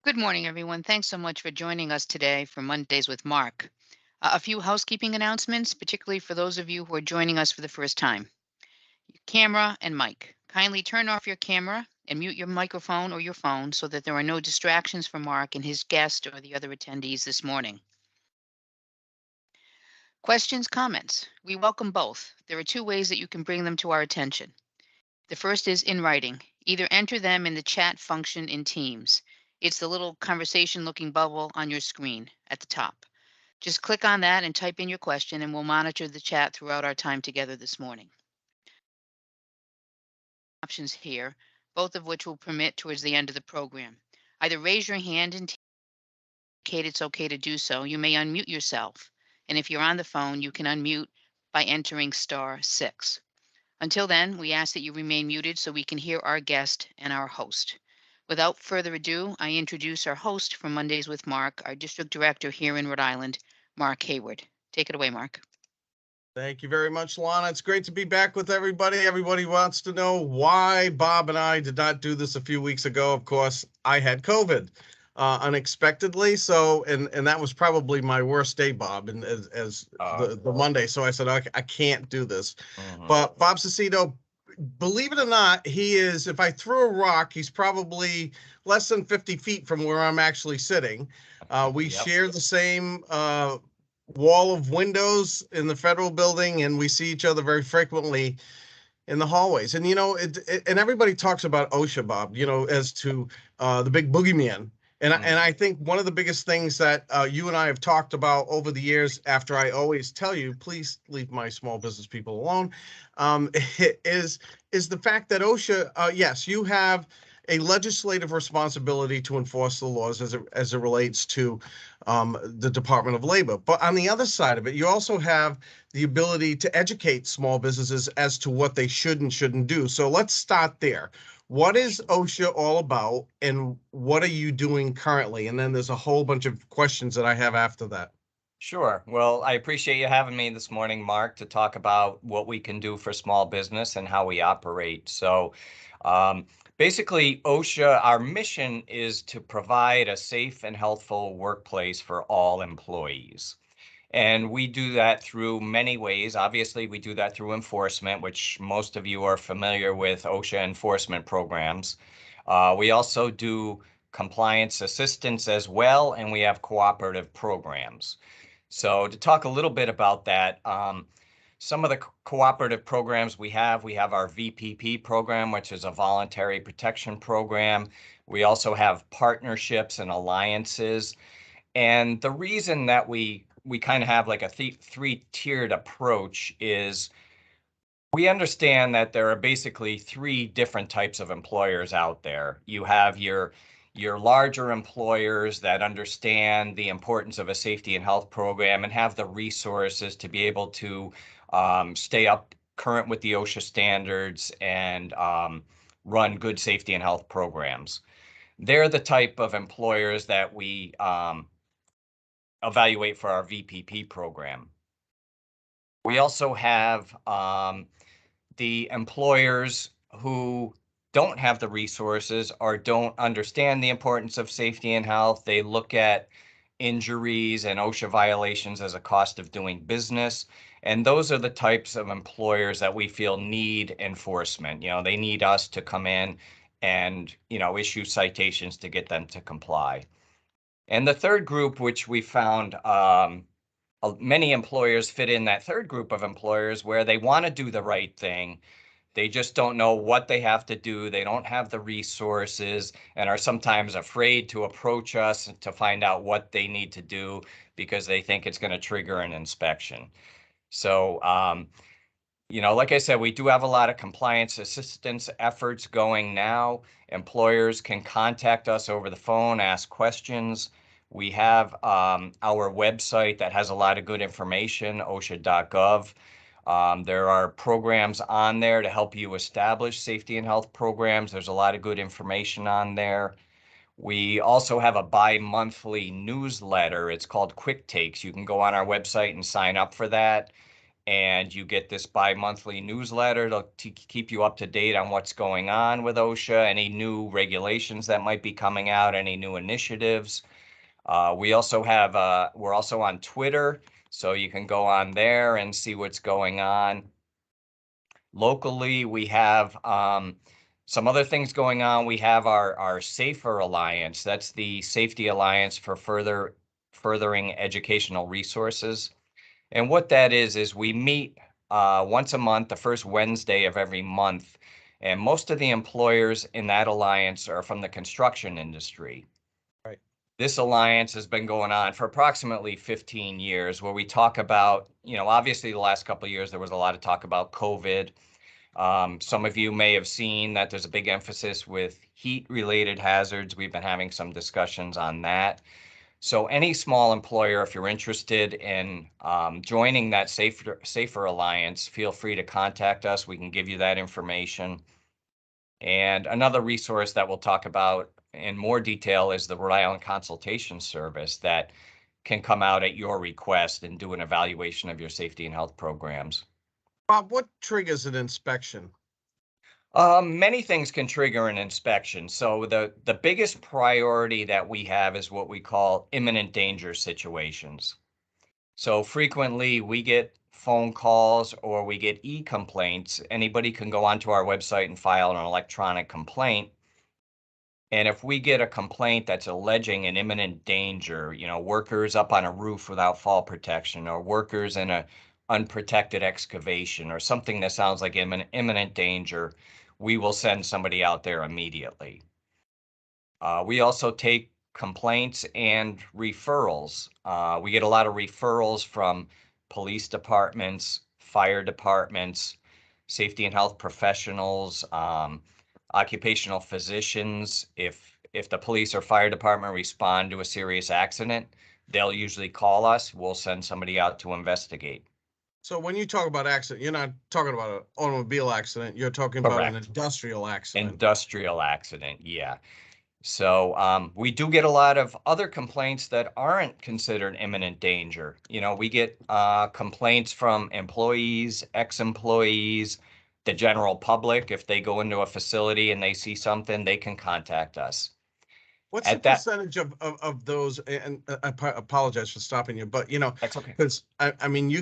Good morning, everyone. Thanks so much for joining us today for Mondays with Mark. A few housekeeping announcements, particularly for those of you who are joining us for the first time. Camera and mic. Kindly turn off your camera and mute your microphone or your phone so that there are no distractions for Mark and his guest or the other attendees this morning. Questions, comments. We welcome both. There are two ways that you can bring them to our attention. The first is in writing. Either enter them in the chat function in Teams. It's the little conversation looking bubble on your screen at the top. Just click on that and type in your question, and we'll monitor the chat throughout our time together this morning. Options here, both of which will permit towards the end of the program. Either raise your hand and indicate it's okay to do so. You may unmute yourself. And if you're on the phone, you can unmute by entering *6. Until then, we ask that you remain muted so we can hear our guest and our host. Without further ado, I introduce our host for Mondays with Mark, our district director here in Rhode Island, Mark Hayward. Take it away, Mark. Thank you very much, Lana. It's great to be back with everybody. Everybody wants to know why Bob and I did not do this a few weeks ago. Of course, I had COVID unexpectedly. So, and that was probably my worst day, Bob, and as the Monday. So I said, I can't do this. But Bob Sestito, believe it or not, he is, if I threw a rock, he's probably less than 50 feet from where I'm actually sitting. We share the same wall of windows in the federal building, and we see each other very frequently in the hallways. And, and everybody talks about OSHA, Bob, as to the big boogeyman. And I think one of the biggest things that you and I have talked about over the years, after I always tell you, please leave my small business people alone, is the fact that OSHA, yes, you have a legislative responsibility to enforce the laws as it relates to the Department of Labor. But on the other side of it, you also have the ability to educate small businesses as to what they should and shouldn't do. So let's start there. What is OSHA all about, and what are you doing currently? And then there's a whole bunch of questions that I have after that. Sure. Well, I appreciate you having me this morning, Mark, to talk about what we can do for small business and how we operate. So basically, OSHA, our mission is to provide a safe and healthful workplace for all employees. And we do that through many ways. Obviously, we do that through enforcement, which most of you are familiar with OSHA enforcement programs. We also do compliance assistance as well, and we have cooperative programs. So to talk a little bit about that, some of the cooperative programs we have our VPP program, which is a voluntary protection program. We also have partnerships and alliances. And the reason that we kind of have like a three-tiered approach is we understand that there are basically three different types of employers out there. You have your larger employers that understand the importance of a safety and health program and have the resources to be able to stay up current with the OSHA standards and run good safety and health programs. They're the type of employers that we evaluate for our VPP program. We also have the employers who don't have the resources or don't understand the importance of safety and health. They look at injuries and OSHA violations as a cost of doing business. And those are the types of employers that we feel need enforcement. They need us to come in and, issue citations to get them to comply. And the third group, which we found many employers fit in that third group of employers where they want to do the right thing. They just don't know what they have to do. They don't have the resources and are sometimes afraid to approach us to find out what they need to do because they think it's going to trigger an inspection. So, like I said, we do have a lot of compliance assistance efforts going now. Employers can contact us over the phone, ask questions. We have our website that has a lot of good information, OSHA.gov. There are programs on there to help you establish safety and health programs. There's a lot of good information on there. We also have a bi-monthly newsletter. It's called Quick Takes. You can go on our website and sign up for that. and you get this bi-monthly newsletter to keep you up to date on what's going on with OSHA, any new regulations that might be coming out, any new initiatives. We're also on Twitter, so you can go on there and see what's going on. Locally, we have some other things going on. We have our Safer Alliance. That's the Safety Alliance for furthering educational resources. And what that is we meet once a month, the first Wednesday of every month. And most of the employers in that alliance are from the construction industry. Right. This alliance has been going on for approximately 15 years, where we talk about, obviously the last couple of years, there was a lot of talk about COVID. Some of you may have seen that there's a big emphasis with heat-related hazards. We've been having some discussions on that. So any small employer, if you're interested in joining that Safer Alliance, feel free to contact us. We can give you that information. And another resource that we'll talk about in more detail is the Rhode Island Consultation Service that can come out at your request and do an evaluation of your safety and health programs. Bob, what triggers an inspection? Many things can trigger an inspection. So the biggest priority that we have is what we call imminent danger situations. So frequently we get phone calls or we get e-complaints. Anybody can go onto our website and file an electronic complaint. And if we get a complaint that's alleging an imminent danger, workers up on a roof without fall protection, or workers in a unprotected excavation, or something that sounds like imminent danger, we will send somebody out there immediately. We also take complaints and referrals. We get a lot of referrals from police departments, fire departments, safety and health professionals, occupational physicians. If the police or fire department respond to a serious accident, they'll usually call us. We'll send somebody out to investigate. So when you talk about accident, you're not talking about an automobile accident. You're talking about an Correct. industrial accident. Industrial accident, yeah. So we do get a lot of other complaints that aren't considered imminent danger. We get complaints from employees, ex-employees, the general public. If they go into a facility and they see something, they can contact us. What's the At that, percentage of those? And I apologize for stopping you, but that's okay. because I mean,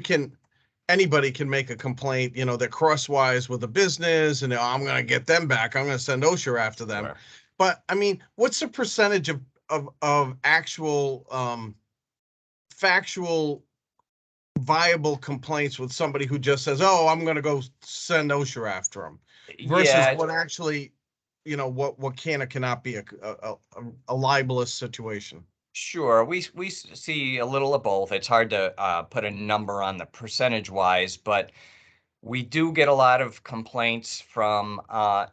anybody can make a complaint. They're crosswise with a business, and I'm going to get them back. I'm going to send OSHA after them. Sure. But I mean, what's the percentage of actual factual viable complaints with somebody who just says, "Oh, I'm going to go send OSHA after them," versus Yeah, what actually, what can or cannot be a libelous situation? sure. We see a little of both. It's hard to put a number on the percentage wise, but we do get a lot of complaints from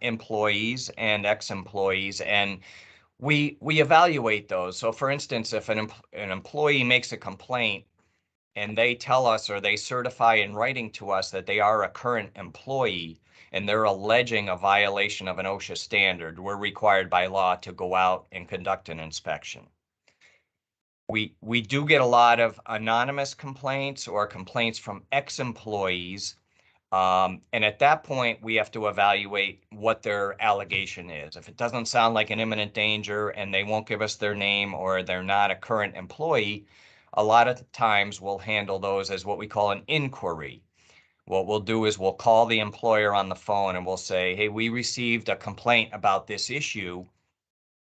employees and ex-employees, and we evaluate those. So for instance, if an employee makes a complaint and they tell us or they certify in writing to us that they are a current employee and they're alleging a violation of an OSHA standard, we're required by law to go out and conduct an inspection. We do get a lot of anonymous complaints or complaints from ex-employees. And at that point, we have to evaluate what their allegation is. If it doesn't sound like an imminent danger and they won't give us their name or they're not a current employee, a lot of times we'll handle those as what we call an inquiry. What we'll do is we'll call the employer on the phone and we'll say, hey, we received a complaint about this issue.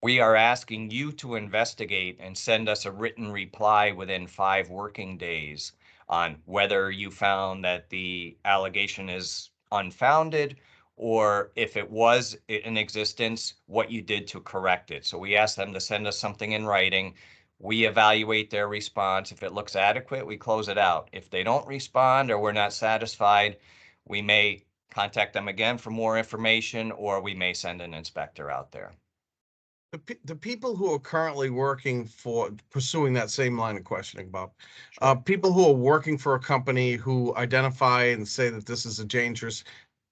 We are asking you to investigate and send us a written reply within 5 working days on whether you found that the allegation is unfounded, or if it was in existence, what you did to correct it. So we ask them to send us something in writing. We evaluate their response. If it looks adequate, we close it out. If they don't respond or we're not satisfied, we may contact them again for more information, or we may send an inspector out there. The people who are currently working for pursuing that same line of questioning, Bob, people who are working for a company who identify and say that this is a dangerous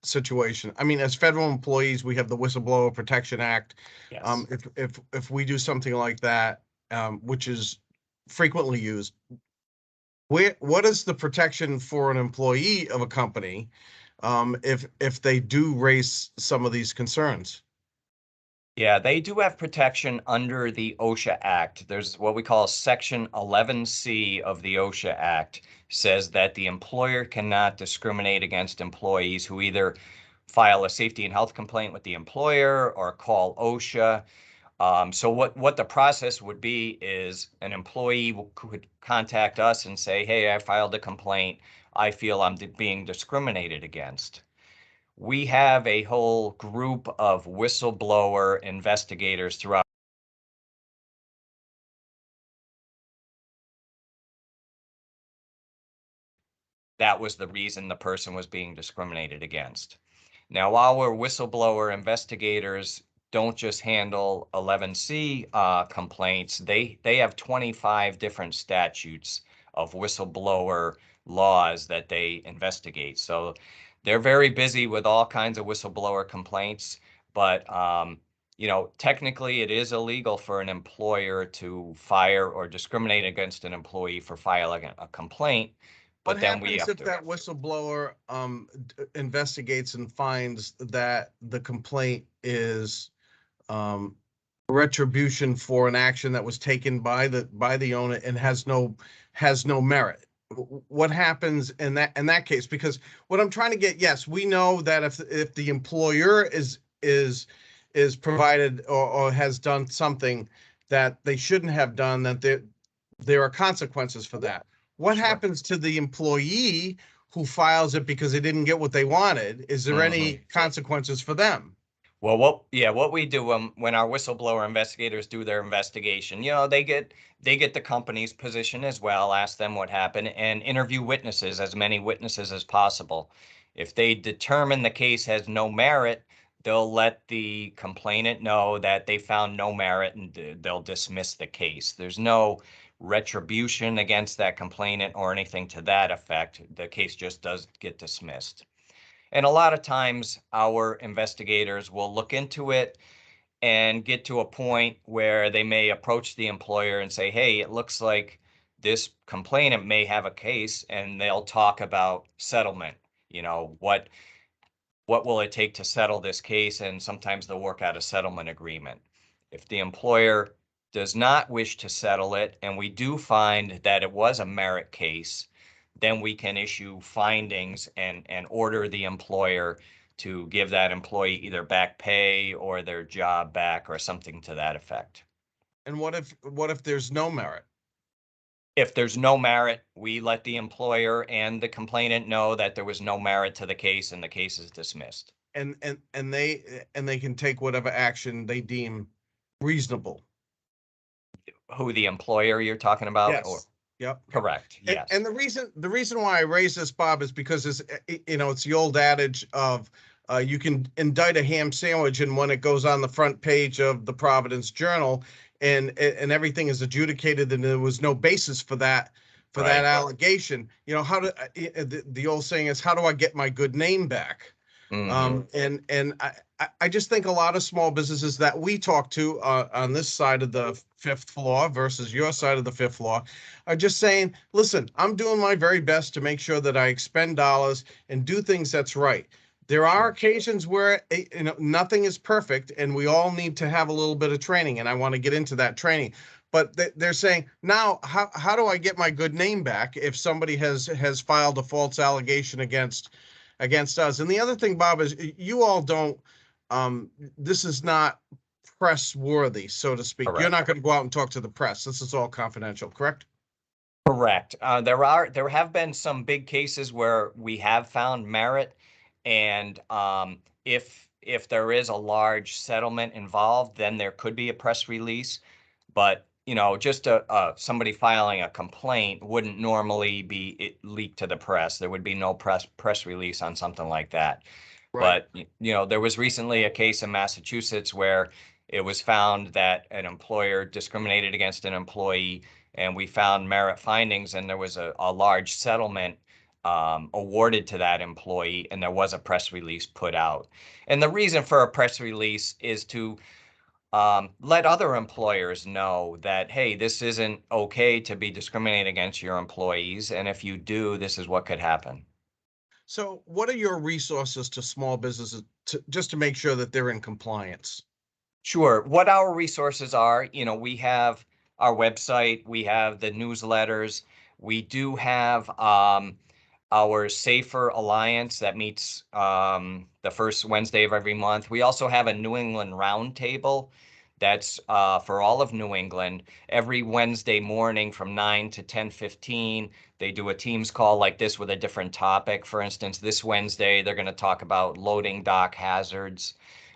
situation. I mean, as federal employees, we have the Whistleblower Protection Act. Yes. If we do something like that, which is frequently used, what is the protection for an employee of a company if they do raise some of these concerns? Yeah, they do have protection under the OSHA Act. There's what we call Section 11C of the OSHA Act, says that the employer cannot discriminate against employees who either file a safety and health complaint with the employer or call OSHA. So what the process would be is an employee could contact us and say, hey, I filed a complaint. I feel I'm being discriminated against. We have a whole group of whistleblower investigators throughout. That was the reason the person was being discriminated against. Now, our whistleblower investigators don't just handle 11C complaints. They have 25 different statutes of whistleblower laws that they investigate. So they're very busy with all kinds of whistleblower complaints. But technically, it is illegal for an employer to fire or discriminate against an employee for filing a complaint. What But then we happens have if to. that whistleblower investigates and finds that the complaint is um, retribution for an action that was taken by the owner and has no merit? What happens in that case? Because what I'm trying to get, yes, we know that if the employer is provided or has done something that they shouldn't have done, that there are consequences for that. What Sure. happens to the employee who files it because they didn't get what they wanted? Is there any consequences for them? Well, what we do when our whistleblower investigators do their investigation, they get the company's position as well, ask them what happened, and interview witnesses, as many witnesses as possible. If they determine the case has no merit, they'll let the complainant know that they found no merit and they'll dismiss the case. There's no retribution against that complainant or anything to that effect. The case just does get dismissed. And a lot of times our investigators will look into it and get to a point where they may approach the employer and say, hey, it looks like this complainant may have a case, and they'll talk about settlement. What will it take to settle this case? And sometimes they'll work out a settlement agreement. If the employer does not wish to settle it, and we do find that it was a merit case, then we can issue findings and order the employer to give that employee either back pay or their job back or something to that effect. And what if there's no merit? If there's no merit, we let the employer and the complainant know that there was no merit to the case and the case is dismissed. And they can take whatever action they deem reasonable. Who, the employer you're talking about? Or Yes. Yep. correct. And, Yes. and the reason why I raise this, Bob, is because it's the old adage of you can indict a ham sandwich, and when it goes on the front page of the Providence Journal, and everything is adjudicated, and there was no basis for that Right. allegation. How do the old saying is, how do I get my good name back? And I just think a lot of small businesses that we talk to on this side of the fifth floor versus your side of the fifth floor are just saying, listen, I'm doing my very best to make sure that I expend dollars and do things that's right. There are Sure. occasions where nothing is perfect, and we all need to have a little bit of training, and I want to get into that training. But they're saying now, how do I get my good name back if somebody has filed a false allegation against us? And the other thing, Bob, is you all don't. This is not press worthy, so to speak. You're Correct. not going to go out and talk to the press. This is all confidential, correct? Correct. There have been some big cases where we have found merit, and if there is a large settlement involved, then there could be a press release. But just somebody filing a complaint wouldn't normally be leaked to the press. There would be no press release on something like that. Right. But there was recently a case in Massachusetts where it was found that an employer discriminated against an employee, and we found merit findings, and there was a large settlement awarded to that employee, and there was a press release put out. And the reason for a press release is to let other employers know that, hey, this isn't okay to be discriminating against your employees. And if you do, this is what could happen. So what are your resources to small businesses just to make sure that they're in compliance? Sure. What our resources are, we have our website, we have the newsletters, we do have our Safer Alliance that meets the first Wednesday of every month. We also have a New England Roundtable that's for all of New England every Wednesday morning from 9 to 10:15. They do a Teams call like this with a different topic. For instance, this Wednesday, they're going to talk about loading dock hazards.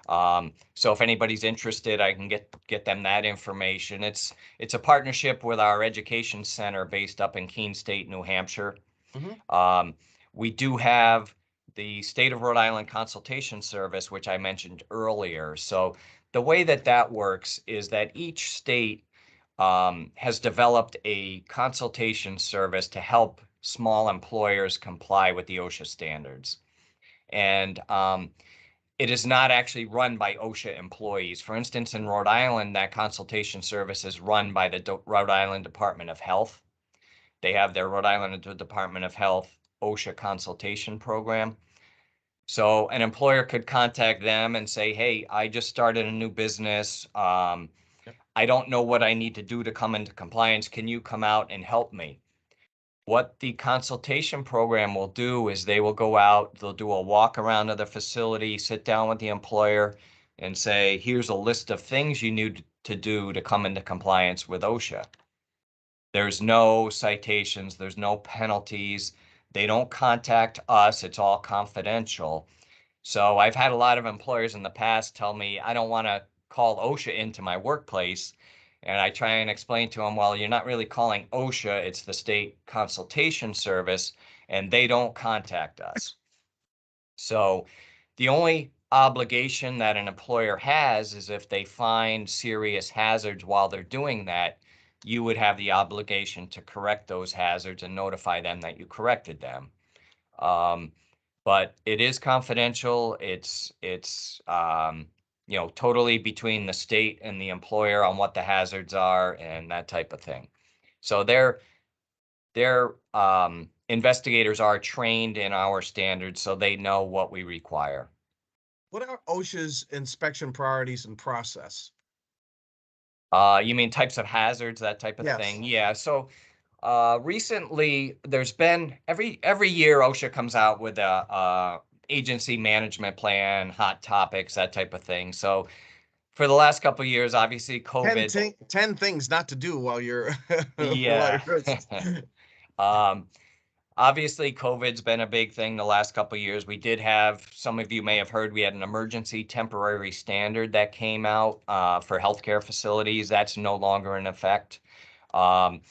So if anybody's interested, I can get them that information. It's a partnership with our education center based up in Keene State, New Hampshire. Mhm. Um, we do have the State of Rhode Island Consultation Service, which I mentioned earlier. So the way that that works is that each state has developed a consultation service to help small employers comply with the OSHA standards. And it is not actually run by OSHA employees. For instance, in Rhode Island, that consultation service is run by the Rhode Island Department of Health. They have their Rhode Island Department of Health OSHA consultation program. So an employer could contact them and say, hey, I just started a new business. Yep. I don't know what I need to do to come into compliance. Can you come out and help me? What the consultation program will do is they will go out, they'll do a walk around of the facility, sit down with the employer and say, here's a list of things you need to do to come into compliance with OSHA. There's no citations, there's no penalties. They don't contact us, it's all confidential. So I've had a lot of employers in the past tell me, I don't want to call OSHA into my workplace. And I try and explain to them, well, you're not really calling OSHA, it's the state consultation service, and they don't contact us. So the only obligation that an employer has is if they find serious hazards while they're doing that, you would have the obligation to correct those hazards and notify them that you corrected them. But it is confidential. It's totally between the state and the employer on what the hazards are and that type of thing. So their investigators are trained in our standards, so they know what we require. What are OSHA's inspection priorities and process? You mean types of hazards, that type of Yes. thing? Yeah. So recently, there's been every year OSHA comes out with a agency management plan, hot topics, that type of thing. So for the last couple of years, obviously 10, COVID. 10 things not to do while you're while Yeah. you're um, Obviously, COVID's been a big thing the last couple of years. We did have, some of you may have heard, we had an emergency temporary standard that came out for healthcare facilities. That's no longer in effect. Um,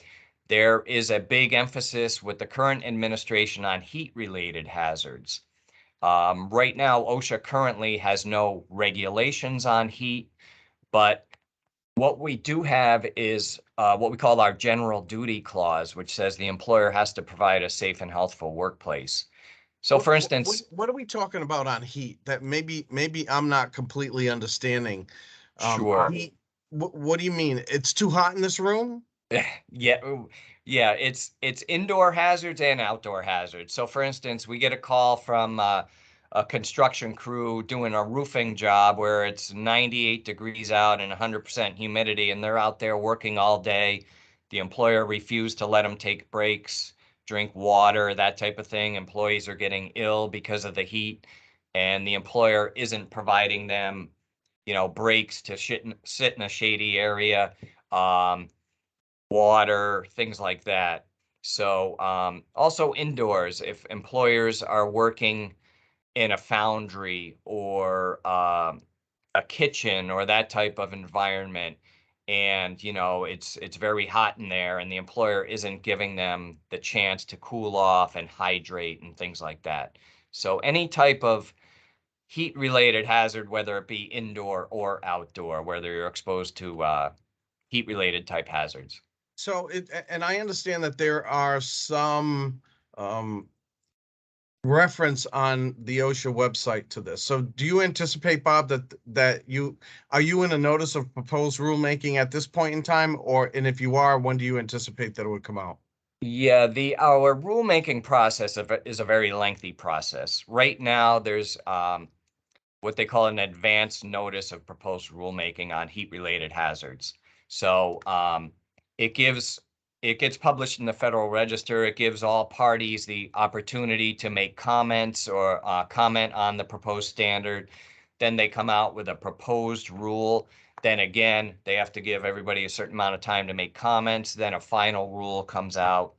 there is a big emphasis with the current administration on heat-related hazards. Right now, OSHA currently has no regulations on heat, but what we do have is what we call our general duty clause, which says the employer has to provide a safe and healthful workplace. So, for instance, what are we talking about on heat that maybe I'm not completely understanding? sure. Heat, what do you mean? It's too hot in this room? Yeah, yeah, it's indoor hazards and outdoor hazards. So for instance, we get a call from a construction crew doing a roofing job where it's 98 degrees out and 100% humidity, and they're out there working all day. The employer refused to let them take breaks, drink water, that type of thing. Employees are getting ill because of the heat, and the employer isn't providing them, breaks to sit in a shady area. Water, things like that. So also indoors, if employers are working in a foundry or a kitchen or that type of environment, and it's very hot in there, and the employer isn't giving them the chance to cool off and hydrate and things like that. So any type of heat-related hazard, whether it be indoor or outdoor, whether you're exposed to heat-related type hazards. So and I understand that there are some um reference on the OSHA website to this. So do you anticipate, Bob, that are you in a notice of proposed rulemaking at this point in time, and if you are, when do you anticipate that it would come out? Yeah, our rulemaking process is a very lengthy process. Right now, there's what they call an advance notice of proposed rulemaking on heat-related hazards. So it gives it gets published in the Federal Register. It gives all parties the opportunity to make comments or comment on the proposed standard. Then they come out with a proposed rule. Then again, they have to give everybody a certain amount of time to make comments. Then a final rule comes out.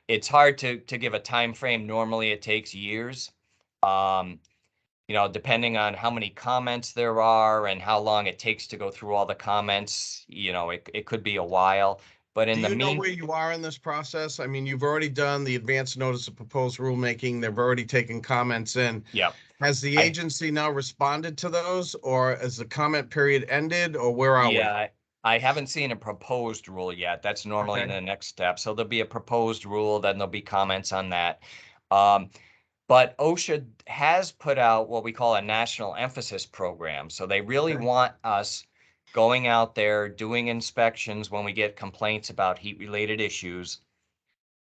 It's hard to give a time frame. Normally, it takes years. Um, depending on how many comments there are and how long it takes to go through all the comments, it could be a while. But Do in the you know mean, where you are in this process? I mean, you've already done the advance notice of proposed rulemaking. They've already taken comments in. yeah, Has the I agency now responded to those, or has the comment period ended, or where are we? yeah, I haven't seen a proposed rule yet. That's normally Okay. the next step. So there'll be a proposed rule, then there'll be comments on that. Um, But OSHA has put out what we call a national emphasis program. So they really Okay. want us going out there, doing inspections when we get complaints about heat-related issues.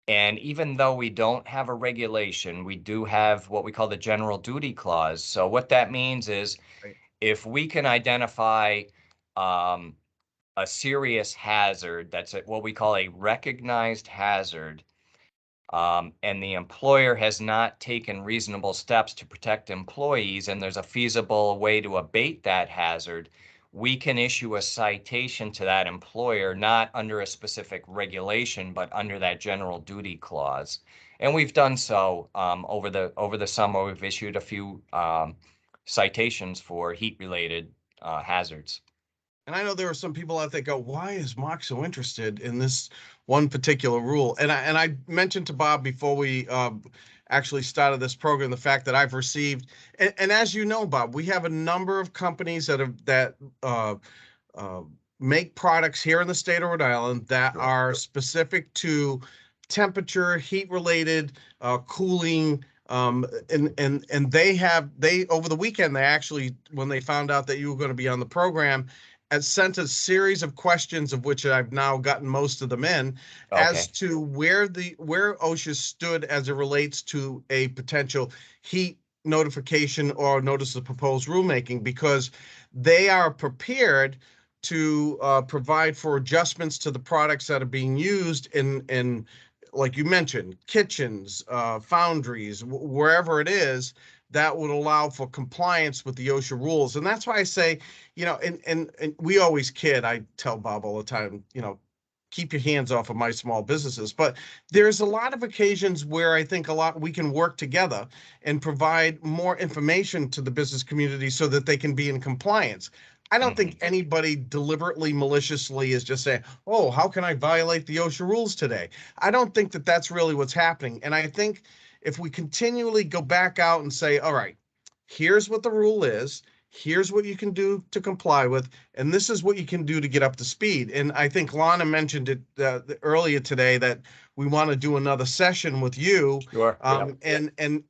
And even though we don't have a regulation, we do have what we call the general duty clause. So what that means is Right. if we can identify um, a serious hazard, that's what we call a recognized hazard, and the employer has not taken reasonable steps to protect employees, and there's a feasible way to abate that hazard, we can issue a citation to that employer, not under a specific regulation, but under that general duty clause. And we've done so over the summer. We've issued a few citations for heat-related hazards. And I know there are some people out there go, why is Mark so interested in this one particular rule? And I mentioned to Bob before we actually started this program the fact that I've received, and as you know, Bob, we have a number of companies that uh, uh, make products here in the state of Rhode Island that Sure. are specific to temperature, heat related, cooling. And they over the weekend, they actually, when they found out that you were going to be on the program, and sent a series of questions, of which I've now gotten most of them in, as Okay. to where OSHA stood as it relates to a potential heat notification or notice of proposed rulemaking, because they are prepared to provide for adjustments to the products that are being used in like you mentioned, kitchens, foundries, wherever it is, that would allow for compliance with the OSHA rules. And that's why I say, and we always kid. I tell Bob all the time, keep your hands off of my small businesses. But there's a lot of occasions where I think we can work together and provide more information to the business community so that they can be in compliance. I don't think Hmm. anybody deliberately, maliciously is just saying, oh, how can I violate the OSHA rules today? I don't think that that's really what's happening. And I think if we continually go back out and say, all right, here's what the rule is, here's what you can do to comply with, and this is what you can do to get up to speed. And I think Lana mentioned it earlier today that we want to do another session with you, Sure. Yep.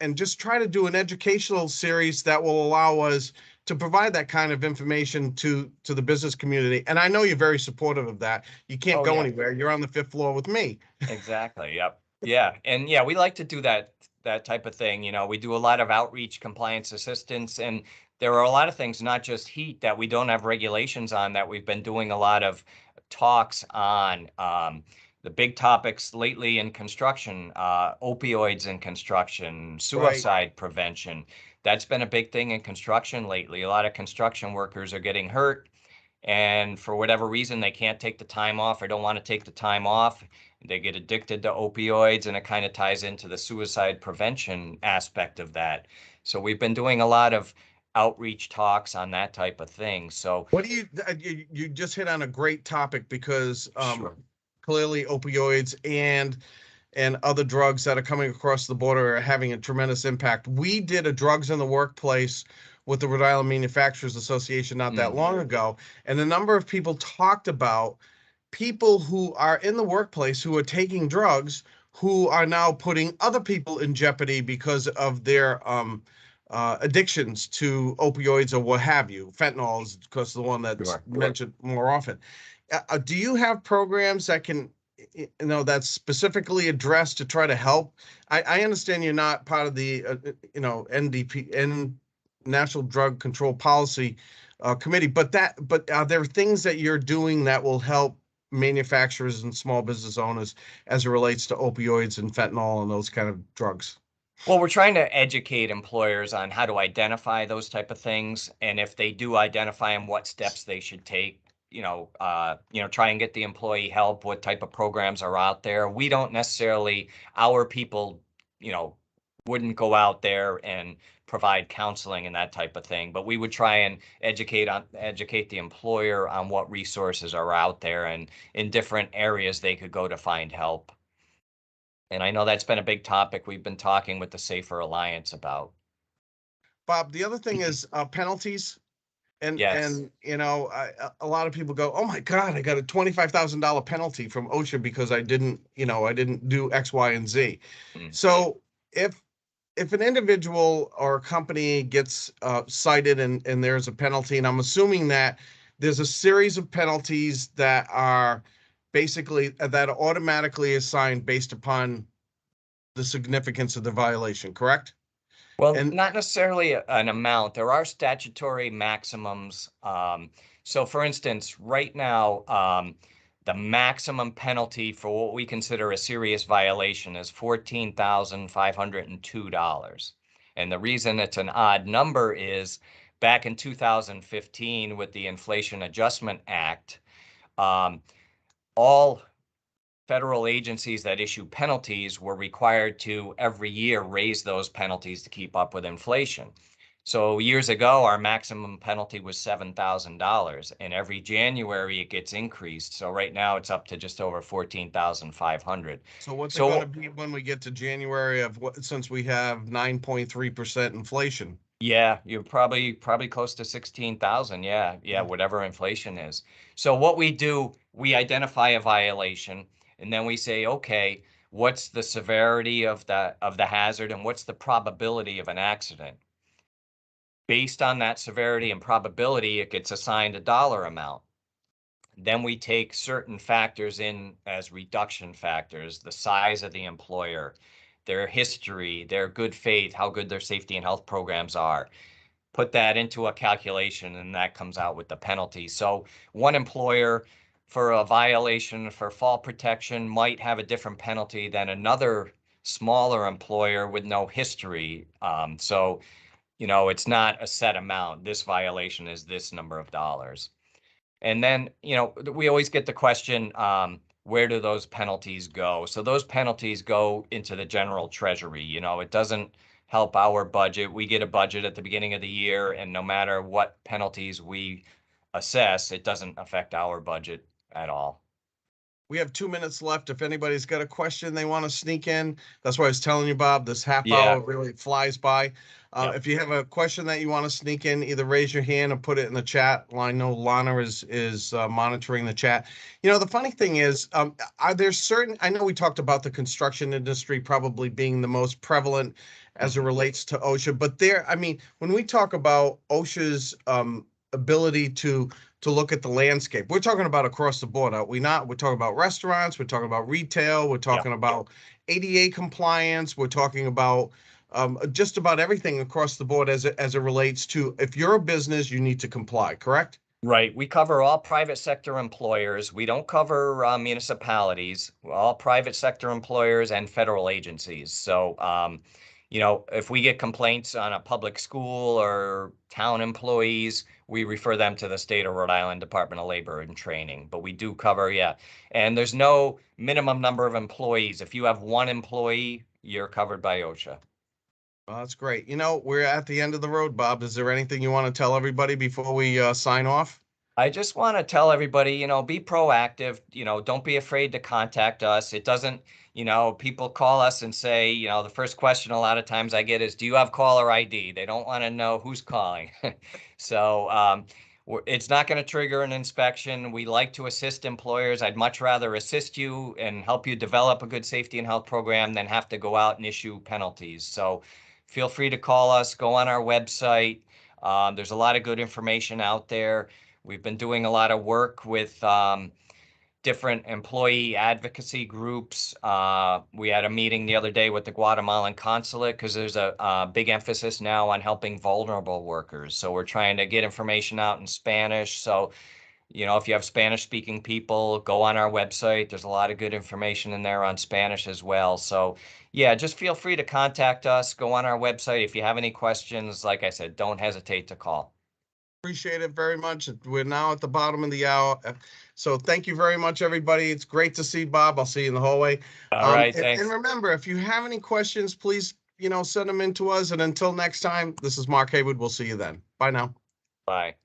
and just try to do an educational series that will allow us to provide that kind of information to the business community. And I know you're very supportive of that. You can't Oh, go yeah. anywhere. You're on the fifth floor with me. Exactly. Yep. Yeah. And yeah, we like to do that type of thing. We do a lot of outreach compliance assistance, and there are a lot of things, not just heat, that we don't have regulations on, that we've been doing a lot of talks on. The big topics lately in construction, opioids in construction, Right. suicide prevention. That's been a big thing in construction lately. A lot of construction workers are getting hurt, and for whatever reason, they can't take the time off or don't want to take the time off. They get addicted to opioids, and it kind of ties into the suicide prevention aspect of that. So we've been doing a lot of outreach talks on that type of thing. So What do you just hit on a great topic, because sure. clearly opioids and other drugs that are coming across the border are having a tremendous impact. We did a drugs in the workplace with the Rhode Island Manufacturers Association not that Hmm. long ago, and a number of people talked about people who are in the workplace who are taking drugs who are now putting other people in jeopardy because of their addictions to opioids or what have you. Fentanyl is, of course, the one that's Sure. mentioned more often. Do you have programs that can, that's specifically addressed to try to help? I understand you're not part of the, NDP, National Drug Control Policy Committee, but are there things that you're doing that will help manufacturers and small business owners as it relates to opioids and fentanyl and those kind of drugs? Well, we're trying to educate employers on how to identify those type of things, and if they do identify them, what steps they should take. Try and get the employee help. What type of programs are out there? We don't necessarily, our people, you know, wouldn't go out there and provide counseling and that type of thing, but we would try and educate the employer on what resources are out there and in different areas they could go to find help. And I know that's been a big topic we've been talking with the Safer Alliance about. Bob, the other thing is penalties. And Yes. a lot of people go, "Oh my God, I got a $25,000 penalty from OSHA because I didn't do X, Y, and Z." Mm. So if an individual or a company gets cited and there's a penalty, and I'm assuming that there's a series of penalties that are basically that are automatically assigned based upon the significance of the violation, correct? Well, And not necessarily an amount. There are statutory maximums. So for instance, right now, the maximum penalty for what we consider a serious violation is $14,502. And the reason it's an odd number is back in 2015 with the Inflation Adjustment Act, all federal agencies that issue penalties were required to every year raise those penalties to keep up with inflation. So years ago, our maximum penalty was $7,000, and every January it gets increased. So right now it's up to just over 14,500. so what's it going to So be when we get to January of what, since we have 9.3% inflation? yeah, you're probably close to 16,000. Yeah, yeah, Mm. whatever inflation is. So what we do, we identify a violation, and then we say, okay, what's the severity of the hazard and what's the probability of an accident? Based on that severity and probability, it gets assigned a dollar amount. Then we take certain factors in as reduction factors, the size of the employer, their history, their good faith, how good their safety and health programs are, put that into a calculation, and that comes out with the penalty. So one employer for a violation for fall protection might have a different penalty than another smaller employer with no history. It's not a set amount. This violation is this number of dollars. And then, we always get the question, where do those penalties go? So those penalties go into the general treasury. It doesn't help our budget. We get a budget at the beginning of the year, and no matter what penalties we assess, it doesn't affect our budget at all. We have 2 minutes left. If anybody's got a question they want to sneak in, that's why I was telling you, Bob, this half Yeah. hour really flies by. Yep. If you have a question that you want to sneak in, either raise your hand or put it in the chat. I know Lana is monitoring the chat. The funny thing is, are there certain, I know we talked about the construction industry probably being the most prevalent as it Mhm. relates to OSHA, but when we talk about OSHA's ability to look at the landscape. We're talking about across the board, are we not? We're talking about restaurants, we're talking about retail, we're Yep. talking about ADA compliance, we're talking about just about everything across the board as it relates to, if you're a business, you need to comply, correct? Right. We cover all private sector employers. We don't cover municipalities, all private sector employers and federal agencies. So, if we get complaints on a public school or town employees, we refer them to the state of Rhode Island Department of Labor and Training. But we do cover, yeah. And there's no minimum number of employees. If you have one employee, you're covered by OSHA. Well, that's great. We're at the end of the road, Bob. Is there anything you want to tell everybody before we sign off? I just want to tell everybody, be proactive, don't be afraid to contact us. It doesn't, people call us and say, the first question a lot of times I get is, do you have caller ID? They don't want to know who's calling. So It's not going to trigger an inspection. We like to assist employers. I'd much rather assist you and help you develop a good safety and health program than have to go out and issue penalties. So feel free to call us, go on our website. There's a lot of good information out there. We've been doing a lot of work with different employee advocacy groups. We had a meeting the other day with the Guatemalan consulate because there's a big emphasis now on helping vulnerable workers. So we're trying to get information out in Spanish. So, if you have Spanish speaking people, go on our website. There's a lot of good information in there on Spanish as well. So yeah, just feel free to contact us. Go on our website. If you have any questions, like I said, don't hesitate to call. Appreciate it very much. We're now at the bottom of the hour. So thank you very much, everybody. It's great to see Bob. I'll see you in the hallway. All right, and thanks. remember, if you have any questions, please, send them in to us. And until next time, this is Mark Haywood. We'll see you then. Bye now. Bye.